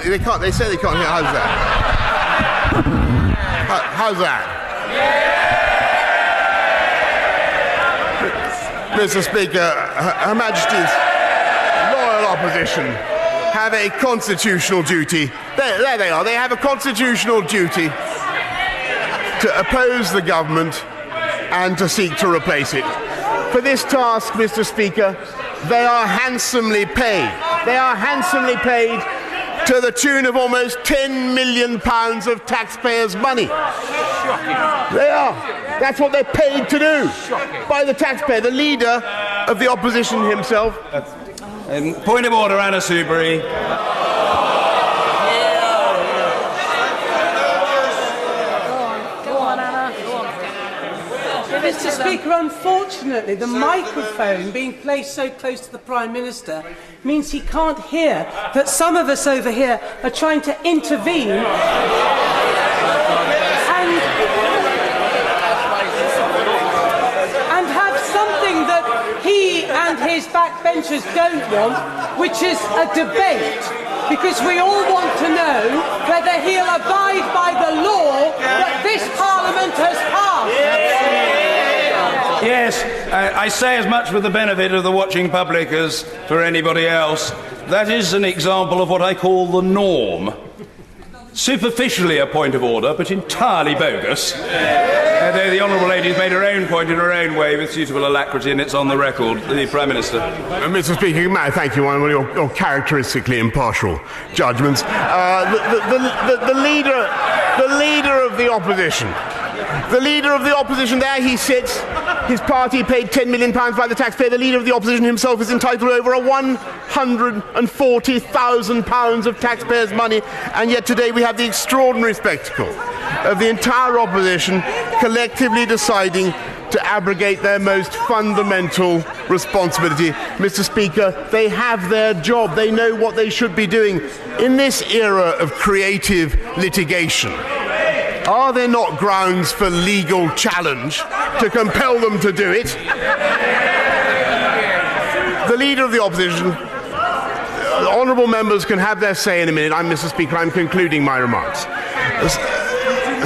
They can't. They say they can't hear. How's that? How's that? Mr. Speaker, Her Majesty's loyal opposition have a constitutional duty. There they are. They have a constitutional duty to oppose the government and to seek to replace it. For this task, Mr. Speaker, they are handsomely paid. They are handsomely paid to the tune of almost £10 million of taxpayers' money. They are. That's what they're paid to do by the taxpayer. The leader of the opposition himself. Point of order, Anny Soubry. Mr. Speaker, unfortunately, the microphone being placed so close to the Prime Minister means he can't hear that some of us over here are trying to intervene and have something that he and his backbenchers don't want, which is a debate, because we all want to know whether he'll abide by the law that this Parliament has passed. Yes, I say as much for the benefit of the watching public as for anybody else. That is an example of what I call the norm. Superficially a point of order, but entirely bogus. Though the Honourable Lady's made her own point in her own way with suitable alacrity, and it's on the record. The Prime Minister. Mr. Speaker, may I thank you on your characteristically impartial judgments. The leader of the opposition. The leader of the opposition, there he sits. His party paid £10 million by the taxpayer. The leader of the opposition himself is entitled to over £140,000 of taxpayers' money. And yet today we have the extraordinary spectacle of the entire opposition collectively deciding to abrogate their most fundamental responsibility. Mr. Speaker, they have their job. They know what they should be doing. In this era of creative litigation, are there not grounds for legal challenge to compel them to do it? The leader of the opposition, honourable members can have their say in a minute. Mr. Speaker, I'm concluding my remarks.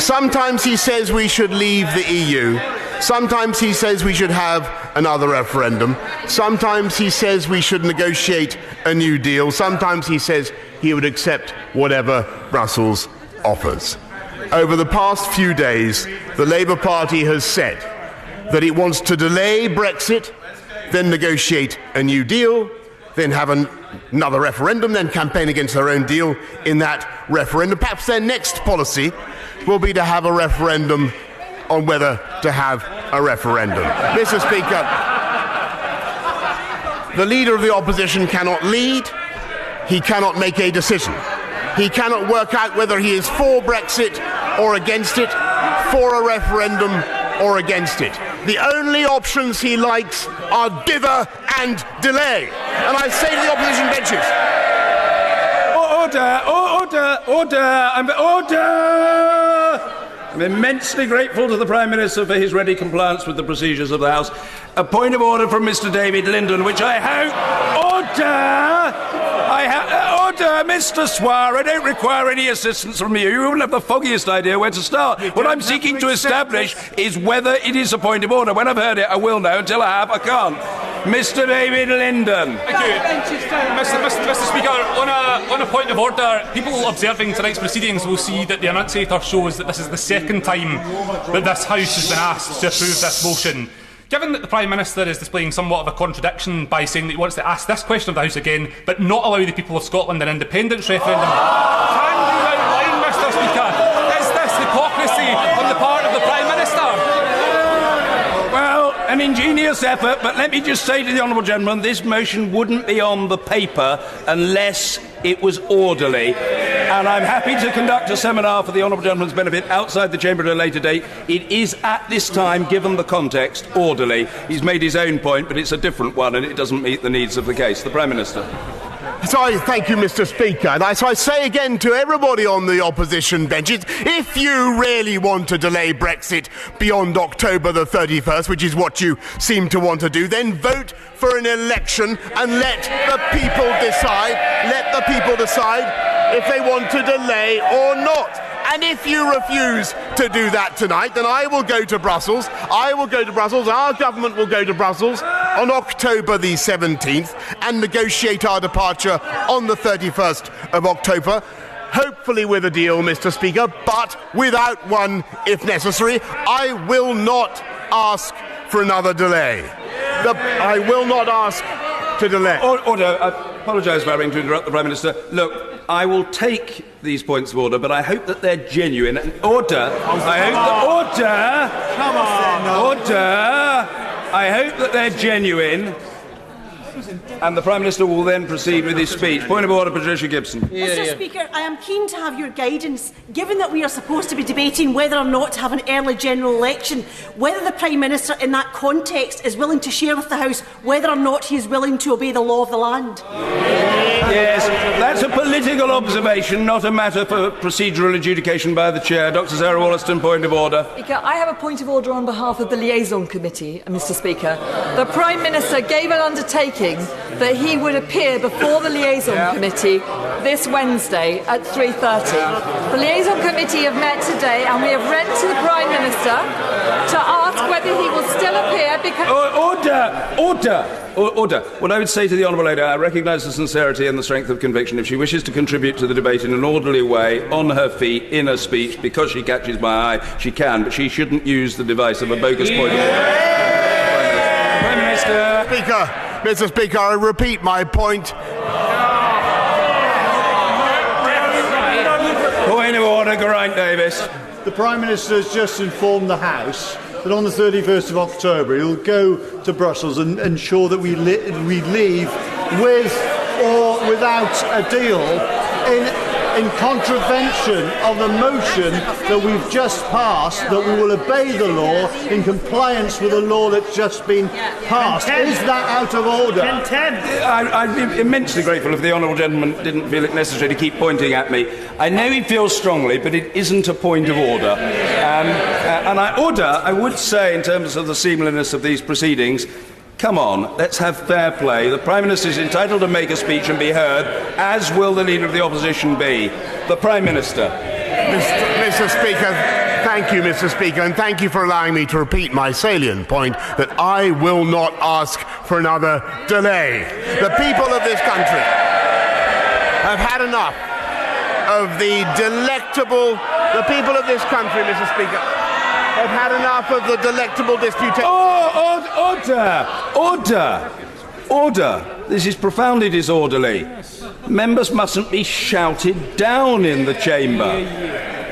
Sometimes he says we should leave the EU. Sometimes he says we should have another referendum. Sometimes he says we should negotiate a new deal. Sometimes he says he would accept whatever Brussels offers. Over the past few days, the Labour Party has said that it wants to delay Brexit, then negotiate a new deal, then have another referendum, then campaign against their own deal in that referendum. Perhaps their next policy will be to have a referendum on whether to have a referendum. Mr. Speaker, the leader of the opposition cannot lead. He cannot make a decision. He cannot work out whether he is for Brexit or against it, for a referendum or against it. The only options he likes are dither and delay. And I say to the opposition benches... Order! I'm immensely grateful to the Prime Minister for his ready compliance with the procedures of the House. A point of order from Mr. David Linden, which I hope... Order, Mr. Swar, I don't require any assistance from you. You wouldn't have the foggiest idea where to start. What I'm seeking to establish is whether it is a point of order. When I've heard it, I will know. Until I have, I can't. Mr. David Linden. Thank you. Mr. Speaker, on a point of order, people observing tonight's proceedings will see that the annunciator shows that this is the second time that this House has been asked to approve this motion. Given that the Prime Minister is displaying somewhat of a contradiction by saying that he wants to ask this question of the House again, but not allow the people of Scotland an independence referendum, can you outline, Mr. Speaker, is this hypocrisy on the part of the Prime Minister? Well, an ingenious effort, but let me just say to the Honourable Gentleman, this motion wouldn't be on the paper unless it was orderly. And I'm happy to conduct a seminar for the Honourable Gentleman's benefit outside the Chamber at a later date. It is at this time, given the context, orderly. He's made his own point, but it's a different one and it doesn't meet the needs of the case. The Prime Minister. Thank you, Mr. Speaker. And so I say again to everybody on the opposition benches, if you really want to delay Brexit beyond October the 31st, which is what you seem to want to do, then vote for an election and let the people decide. Let the people decide if they want to delay or not. And if you refuse to do that tonight, then I will go to Brussels. Our government will go to Brussels on October the 17th and negotiate our departure on the 31st of October. Hopefully with a deal, Mr. Speaker, but without one if necessary. I will not ask for another delay. I will not ask to delay. Order. I apologise for having to interrupt the Prime Minister. Look, I will take these points of order, but I hope that they're genuine. Order. I hope that they're genuine. And the Prime Minister will then proceed with his speech. Point of order, Patricia Gibson. Mr. Speaker, I am keen to have your guidance. Given that we are supposed to be debating whether or not to have an early general election, whether the Prime Minister in that context is willing to share with the House whether or not he is willing to obey the law of the land. Yes, that's a political observation, not a matter for procedural adjudication by the Chair. Dr. Sarah Wollaston, point of order. Speaker, I have a point of order on behalf of the Liaison Committee, Mr. Speaker. The Prime Minister gave an undertaking that he would appear before the Liaison Committee this Wednesday at 3:30. The Liaison Committee have met today and we have read to the Prime Minister to ask whether he will still appear because... Order. What I would say to the Honourable Lady, I recognise the sincerity and the strength of conviction. If she wishes to contribute to the debate in an orderly way, on her feet, in a speech, because she catches my eye, she can, but she shouldn't use the device of a bogus point of order. Prime Minister. Mr. Speaker, I repeat my point. Point of order, Geraint Davis. The Prime Minister has just informed the House that on the 31st of October he'll go to Brussels and ensure that we leave with or without a deal in contravention of the motion that we've just passed, that we will obey the law in compliance with the law that's just been passed. Is that out of order? I'd be immensely grateful if the honourable gentleman didn't feel it necessary to keep pointing at me. I know he feels strongly, but it isn't a point of order. I would say, in terms of the seamlessness of these proceedings, come on, let's have fair play. The Prime Minister is entitled to make a speech and be heard, as will the Leader of the Opposition be. The Prime Minister. Mr. Speaker, thank you, Mr. Speaker, and thank you for allowing me to repeat my salient point that I will not ask for another delay. The people of this country have had enough of the delectable... The people of this country, Mr. Speaker, have had enough of the delectable disputation. Order. This is profoundly disorderly. Members mustn't be shouted down in the chamber.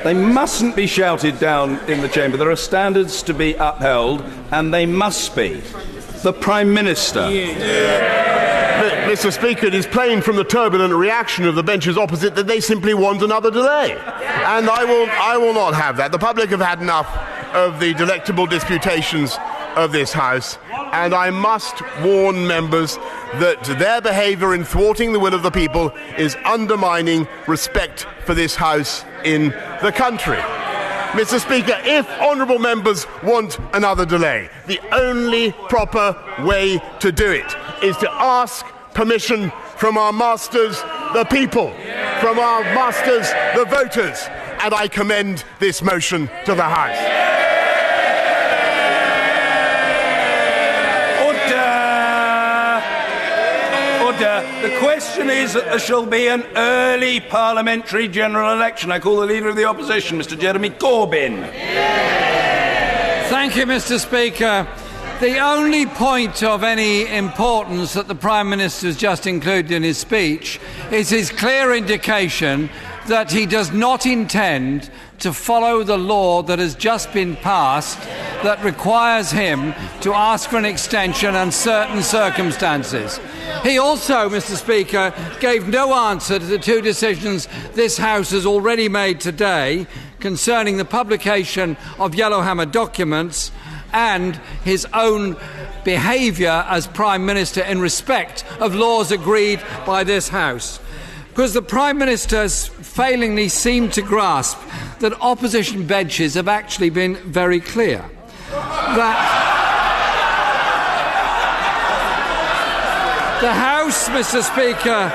They mustn't be shouted down in the chamber. There are standards to be upheld, and they must be. The Prime Minister. Mr. Speaker, it is plain from the turbulent reaction of the benches opposite that they simply want another delay. And I will not have that. The public have had enough of the delectable disputations of this House, and I must warn members that their behaviour in thwarting the will of the people is undermining respect for this House in the country. Mr. Speaker, if honourable members want another delay, the only proper way to do it is to ask permission from our masters, the people, from our masters, the voters, and I commend this motion to the House. The question is that there shall be an early parliamentary general election. I call the Leader of the Opposition, Mr. Jeremy Corbyn. Thank you, Mr. Speaker. The only point of any importance that the Prime Minister has just included in his speech is his clear indication that he does not intend to follow the law that has just been passed that requires him to ask for an extension under certain circumstances. He also, Mr. Speaker, gave no answer to the two decisions this House has already made today concerning the publication of Yellowhammer documents and his own behaviour as Prime Minister in respect of laws agreed by this House. Because the Prime Minister has failingly seemed to grasp that opposition benches have actually been very clear. That the House, Mr. Speaker,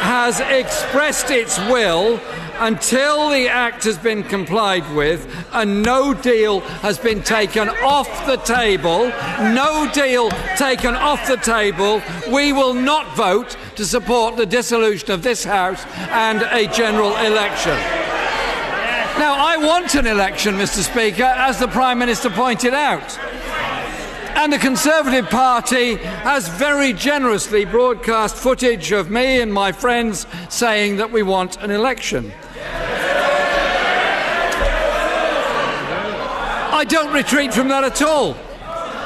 has expressed its will until the Act has been complied with and no deal has been taken off the table. No deal taken off the table. We will not vote to support the dissolution of this House and a general election. Now, I want an election, Mr. Speaker, as the Prime Minister pointed out. And the Conservative Party has very generously broadcast footage of me and my friends saying that we want an election. I don't retreat from that at all.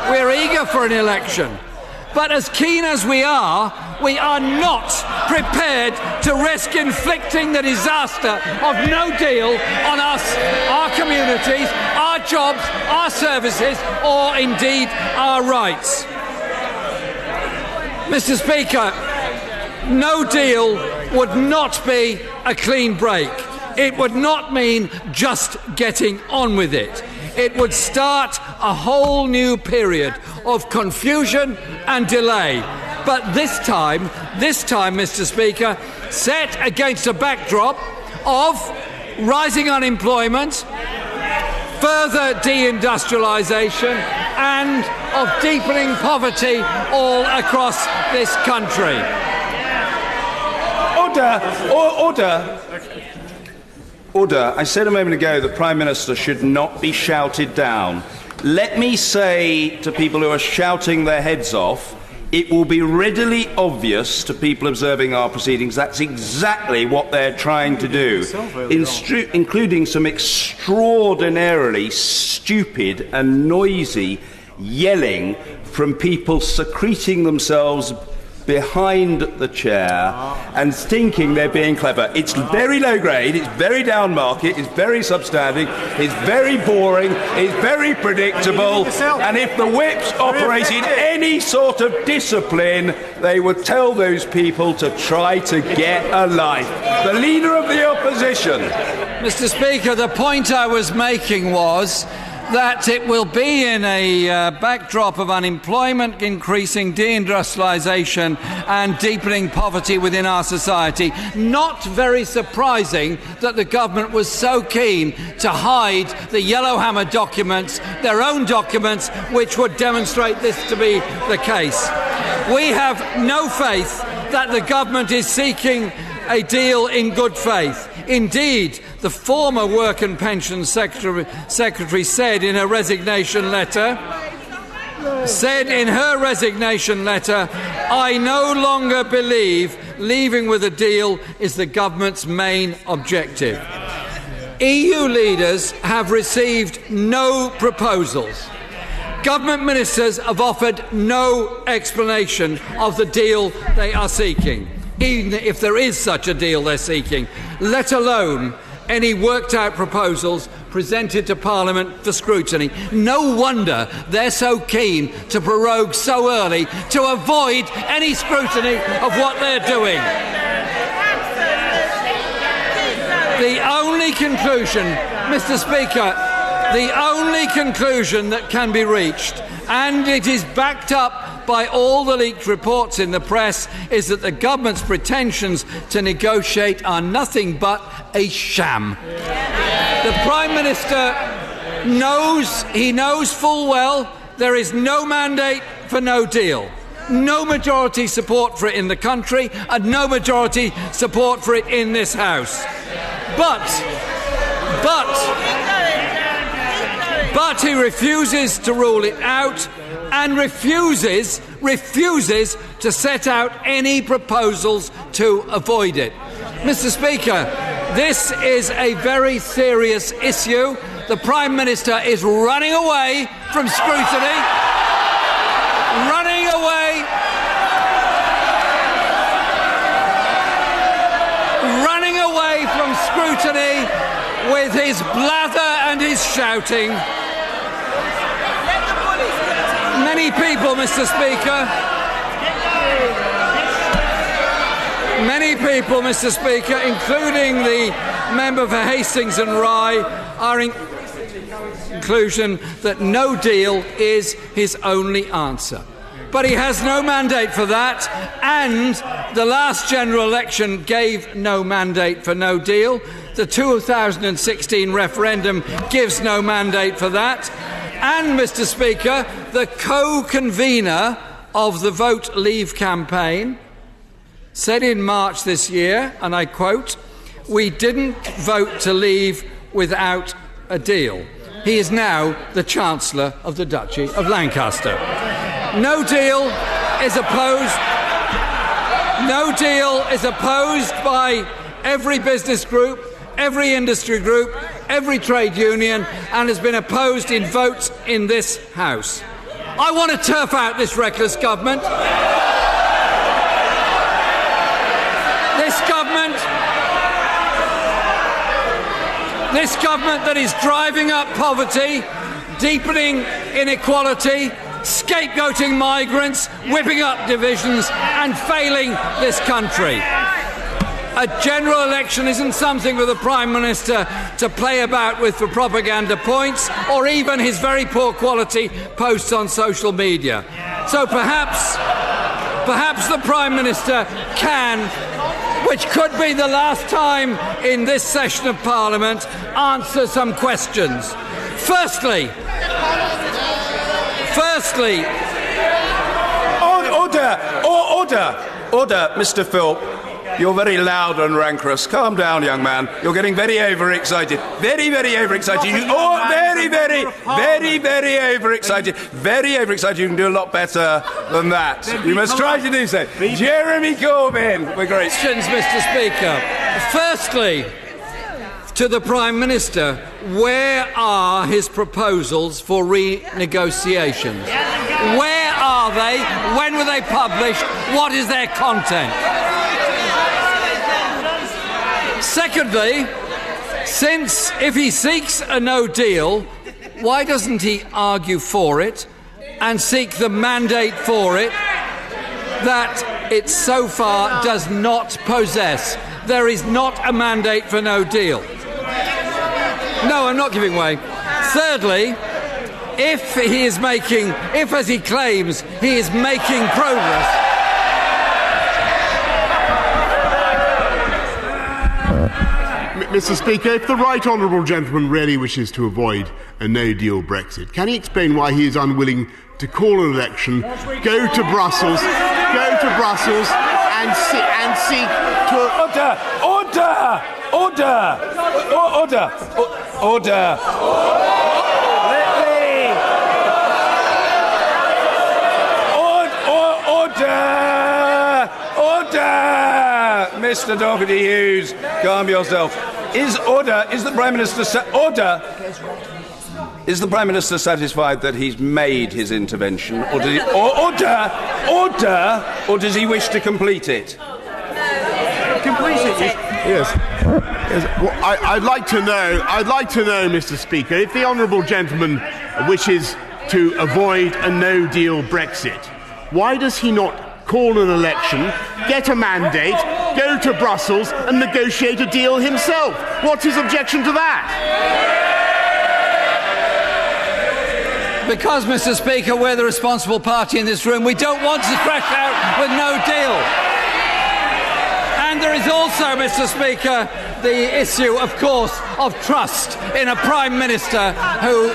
We're eager for an election. But as keen as we are not prepared to risk inflicting the disaster of no deal on us, our communities, our jobs, our services, or indeed our rights. Mr. Speaker, no deal would not be a clean break. It would not mean just getting on with it. It would start a whole new period of confusion and delay. But this time, Mr. Speaker, set against a backdrop of rising unemployment, further deindustrialisation and of deepening poverty all across this country. Order. I said a moment ago the Prime Minister should not be shouted down. Let me say to people who are shouting their heads off, it will be readily obvious to people observing our proceedings that's exactly what they're trying to do, including some extraordinarily stupid and noisy yelling from people secreting themselves behind the chair and thinking they're being clever. It's very low grade, it's very down market, it's very substandard, it's very boring, it's very predictable, and if the whips operated any sort of discipline, they would tell those people to try to get a life. The Leader of the Opposition. Mr. Speaker, the point I was making was that it will be in a backdrop of unemployment increasing, deindustrialisation and deepening poverty within our society. Not very surprising that the government was so keen to hide the Yellowhammer documents, their own documents, which would demonstrate this to be the case. We have no faith that the government is seeking a deal in good faith. Indeed, the former Work and Pensions Secretary said in her resignation letter, I no longer believe leaving with a deal is the government's main objective. EU leaders have received no proposals. Government ministers have offered no explanation of the deal they are seeking, even if there is such a deal they're seeking, let alone any worked-out proposals presented to Parliament for scrutiny. No wonder they're so keen to prorogue so early to avoid any scrutiny of what they're doing. The only conclusion, Mr. Speaker, the only conclusion that can be reached, and it is backed up by all the leaked reports in the press, is that the government's pretensions to negotiate are nothing but a sham. The Prime Minister knows full well there is no mandate for no deal, no majority support for it in the country and no majority support for it in this House. But he refuses to rule it out and refuses to set out any proposals to avoid it. Mr. Speaker, this is a very serious issue. The Prime Minister is running away from scrutiny, running away from scrutiny with his blather and his shouting. Many people, Mr. Speaker, including the member for Hastings and Rye, are in conclusion that no deal is his only answer. But he has no mandate for that, and the last general election gave no mandate for no deal. The 2016 referendum gives no mandate for that. And, Mr. Speaker, the co-convener of the Vote Leave campaign said in March this year, and I quote, "We didn't vote to leave without a deal." He is now the Chancellor of the Duchy of Lancaster. No deal is opposed. No deal is opposed by every business group, every industry group, every trade union, and has been opposed in votes in this House. I want to turf out this reckless government. This government that is driving up poverty, deepening inequality, scapegoating migrants, whipping up divisions and failing this country. A general election isn't something for the Prime Minister to play about with for propaganda points or even his very poor quality posts on social media. So perhaps the Prime Minister can, which could be the last time in this session of Parliament, answer some questions. Firstly, Order, Mr. Philp. You're very loud and rancorous. Calm down, young man. You're getting very overexcited. Very, very overexcited. Very overexcited. Very overexcited. You can do a lot better than that. You must try to do so. Jeremy Corbyn. We're great. Questions, Mr. Speaker. Firstly, to the Prime Minister, where are his proposals for renegotiations? Where are they? When were they published? What is their content? Secondly, since if he seeks a no deal, why doesn't he argue for it and seek the mandate for it that it so far does not possess? There is not a mandate for no deal. No, I'm not giving way. Thirdly, if, as he claims, he is making progress, Mr. Speaker, if the right honourable gentleman really wishes to avoid a no-deal Brexit, can he explain why he is unwilling to call an election, go to Brussels and seek to... Order! Mr. Doherty Hughes, calm yourself. Is the Prime Minister Is the Prime Minister satisfied that he's made his intervention, or does he, or does he wish to complete it? Complete it? Yes. Well, I'd like to know, Mr. Speaker, if the honourable gentleman wishes to avoid a no-deal Brexit, why does he not call an election, get a mandate, go to Brussels and negotiate a deal himself? What's his objection to that? Because, Mr. Speaker, we're the responsible party in this room. We don't want to crash out with no deal. And there is also, Mr. Speaker, the issue, of course, of trust in a Prime Minister who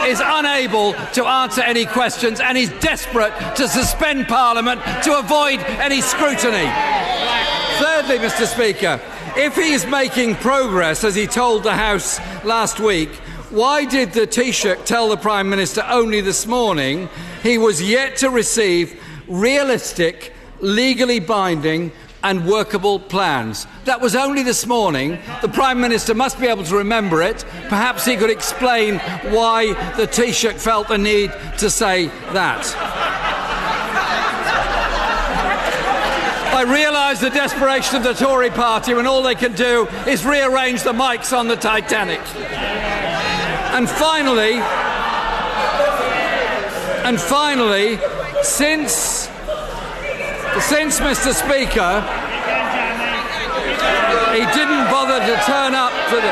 is unable to answer any questions and is desperate to suspend Parliament to avoid any scrutiny. Thirdly, Mr. Speaker, if he is making progress, as he told the House last week, why did the Taoiseach tell the Prime Minister only this morning he was yet to receive realistic, legally binding and workable plans? That was only this morning. The Prime Minister must be able to remember it. Perhaps he could explain why the Taoiseach felt the need to say that. I realise the desperation of the Tory party when all they can do is rearrange the mics on the Titanic. And finally, And finally, since Mr. Speaker, he didn't bother to turn up for the...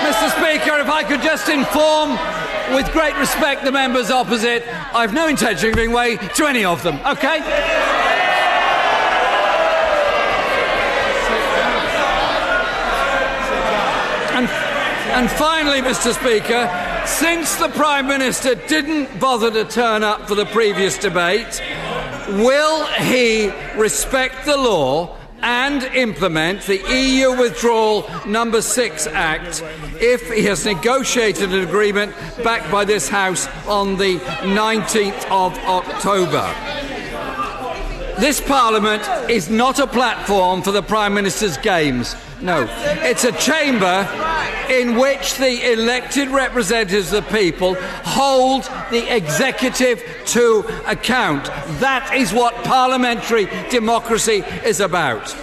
Mr. Speaker, if I could just inform, with great respect, the members opposite, I have no intention of giving way to any of them, OK? And finally, Mr. Speaker, since the Prime Minister didn't bother to turn up for the previous debate, will he respect the law and implement the EU Withdrawal No. 6 Act if he has negotiated an agreement backed by this House on the 19th of October? This Parliament is not a platform for the Prime Minister's games. No, it's a chamber in which the elected representatives of the people hold the executive to account. That is what parliamentary democracy is about.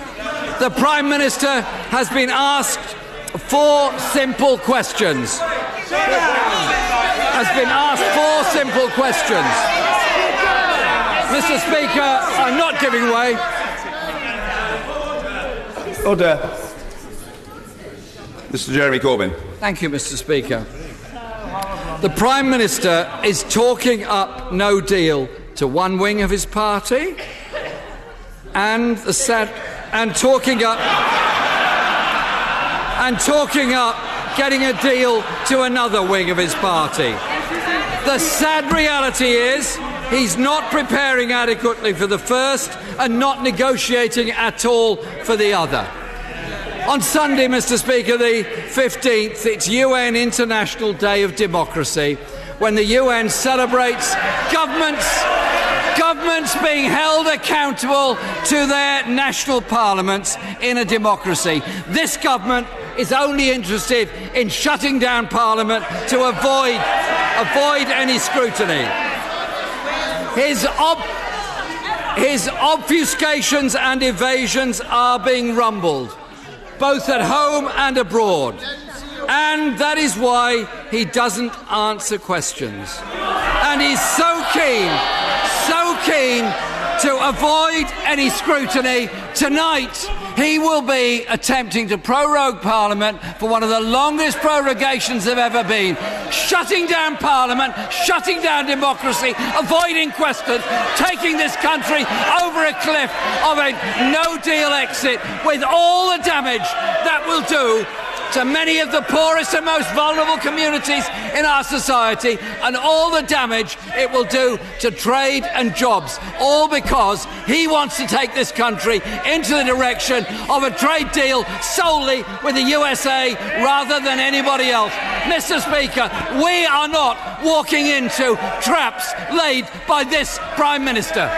The Prime Minister has been asked 4 simple questions. Mr. Speaker, I'm not giving way. Order. Mr. Jeremy Corbyn. Thank you, Mr. Speaker. The Prime Minister is talking up no deal to one wing of his party and talking up getting a deal to another wing of his party. The sad reality is he's not preparing adequately for the first and not negotiating at all for the other. On Sunday, Mr. Speaker, the 15th, it's UN International Day of Democracy, when the UN celebrates governments being held accountable to their national parliaments in a democracy. This government is only interested in shutting down Parliament to avoid any scrutiny. His obfuscations and evasions are being rumbled, both at home and abroad. And that is why he doesn't answer questions. And he's so keen to avoid any scrutiny. Tonight, he will be attempting to prorogue Parliament for one of the longest prorogations there have ever been. Shutting down Parliament, shutting down democracy, avoiding questions, taking this country over a cliff of a no-deal exit with all the damage that will do to many of the poorest and most vulnerable communities in our society, and all the damage it will do to trade and jobs, all because he wants to take this country into the direction of a trade deal solely with the USA rather than anybody else. Mr. Speaker, we are not walking into traps laid by this Prime Minister.